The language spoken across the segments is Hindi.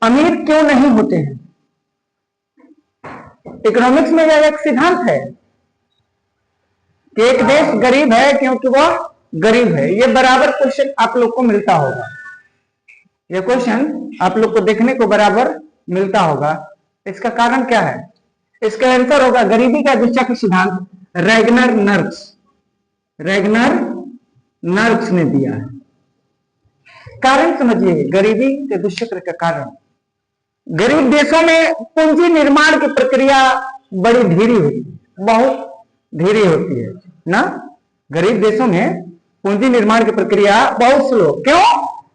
अमीर क्यों नहीं होते हैं? इकोनॉमिक्स में यह एक सिद्धांत है कि एक देश गरीब है क्योंकि वह गरीब है। ये बराबर क्वेश्चन आप लोग को मिलता होगा, ये क्वेश्चन आप लोग को देखने को बराबर मिलता होगा। इसका कारण क्या है? इसका आंसर होगा गरीबी का दुष्चक्र सिद्धांत। रैगनर नर्व्स ने दिया है। कारण समझिए, गरीबी के दुष्चक्र का कारण, गरीब देशों में पूंजी निर्माण की प्रक्रिया बड़ी धीरे होती है, बहुत धीरे होती है ना। गरीब देशों में पूंजी निर्माण की प्रक्रिया बहुत स्लो। क्यों?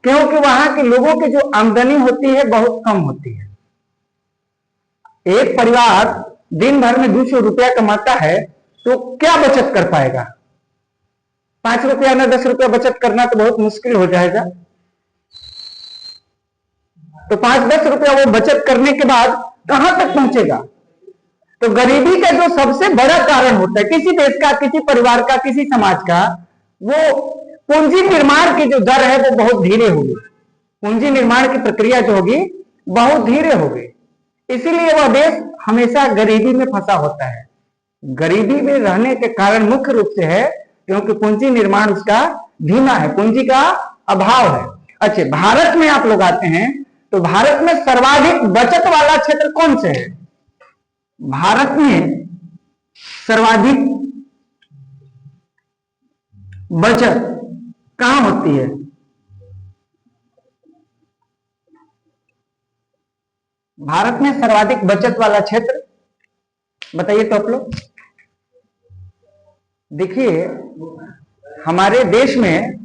क्योंकि वहां के लोगों की जो आमदनी होती है बहुत कम होती है। एक परिवार दिन भर में 200 रुपया कमाता है तो क्या बचत कर पाएगा? 5 रुपया ना 10 रुपया बचत करना तो बहुत मुश्किल हो जाएगा। तो 5-10 रुपया वो बचत करने के बाद कहां तक पहुंचेगा? तो गरीबी का जो सबसे बड़ा कारण होता है किसी देश का, किसी परिवार का, किसी समाज का, वो पूंजी निर्माण की जो दर है वो बहुत धीरे होगी। पूंजी निर्माण की प्रक्रिया जो होगी बहुत धीरे होगी। इसीलिए वह देश हमेशा गरीबी में फंसा होता है। गरीबी में रहने के कारण मुख्य रूप से है क्योंकि पूंजी निर्माण उसका धीमा है, पूंजी का अभाव है। अच्छा, भारत में आप लोग आते हैं तो भारत में सर्वाधिक बचत वाला क्षेत्र कौन से है? भारत में सर्वाधिक बचत कहां होती है? भारत में सर्वाधिक बचत वाला क्षेत्र बताइए तो आप लोग। देखिए, हमारे देश में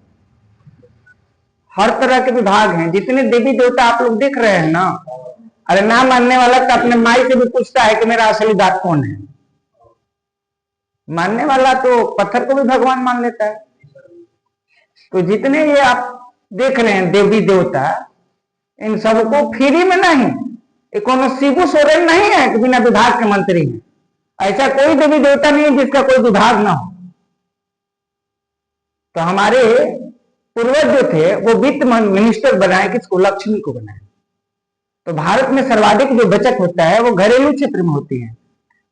हर तरह के विभाग हैं। जितने देवी देवता आप लोग देख रहे हैं ना, अरे ना मानने वाला तो अपने माई से भी पूछता है कि मेरा असली दांत कौन है। मानने वाला तो पत्थर को भी भगवान मान लेता है। तो जितने ये आप देख रहे हैं देवी देवता, इन सबको फ्री में नहीं, कोनो शिबू सोरेन नहीं है कि बिना विभाग के मंत्री हैं। ऐसा कोई देवी देवता नहीं है जिसका कोई विभाग ना हो। तो हमारे पूर्वज जो थे वो वित्त मिनिस्टर बनाए, किसको? लक्ष्मी को बनाए। तो भारत में सर्वाधिक जो बचत होता है वो घरेलू क्षेत्र में होती है।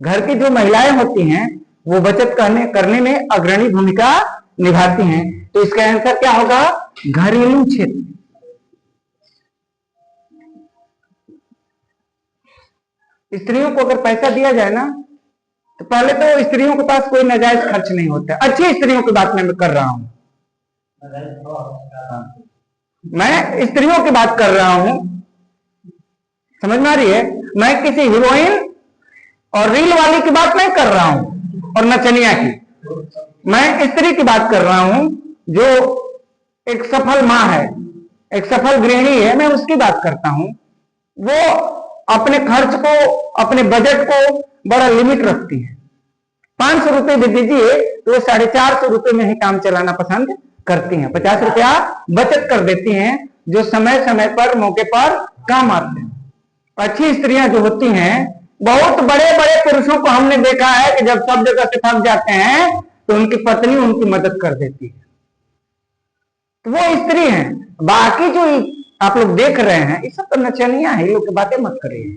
घर की जो महिलाएं होती हैं वो बचत करने में अग्रणी भूमिका निभाती हैं। तो इसका आंसर क्या होगा? घरेलू क्षेत्र। स्त्रियों को अगर पैसा दिया जाए ना तो पहले तो स्त्रियों के पास कोई नाजायज खर्च नहीं होता। अच्छी स्त्रियों की बात मैं कर रहा हूं, मैं स्त्रियों की बात कर रहा हूं, समझ में आ रही है? मैं किसी हीरोइन और रील वाली की बात नहीं कर रहा हूं और नचनिया की। मैं स्त्री की बात कर रहा हूं जो एक सफल मां है, एक सफल गृहिणी है, मैं उसकी बात करता हूं। वो अपने खर्च को, अपने बजट को बड़ा लिमिट रखती है। 500 रुपए दे दीजिए तो वो 450 रुपए में ही काम चलाना पसंद करती हैं। 50 रुपया बचत कर देती हैं जो समय समय पर, मौके पर काम आते हैं। अच्छी स्त्रियां जो होती हैं, बहुत बड़े बड़े पुरुषों को हमने देखा है कि जब सब जगह से थक जाते हैं तो उनकी पत्नी उनकी मदद कर देती है। तो वो स्त्री हैं। बाकी जो आप लोग देख रहे हैं ये सब तो नचनिया है, ये लोग की बातें मत करिए।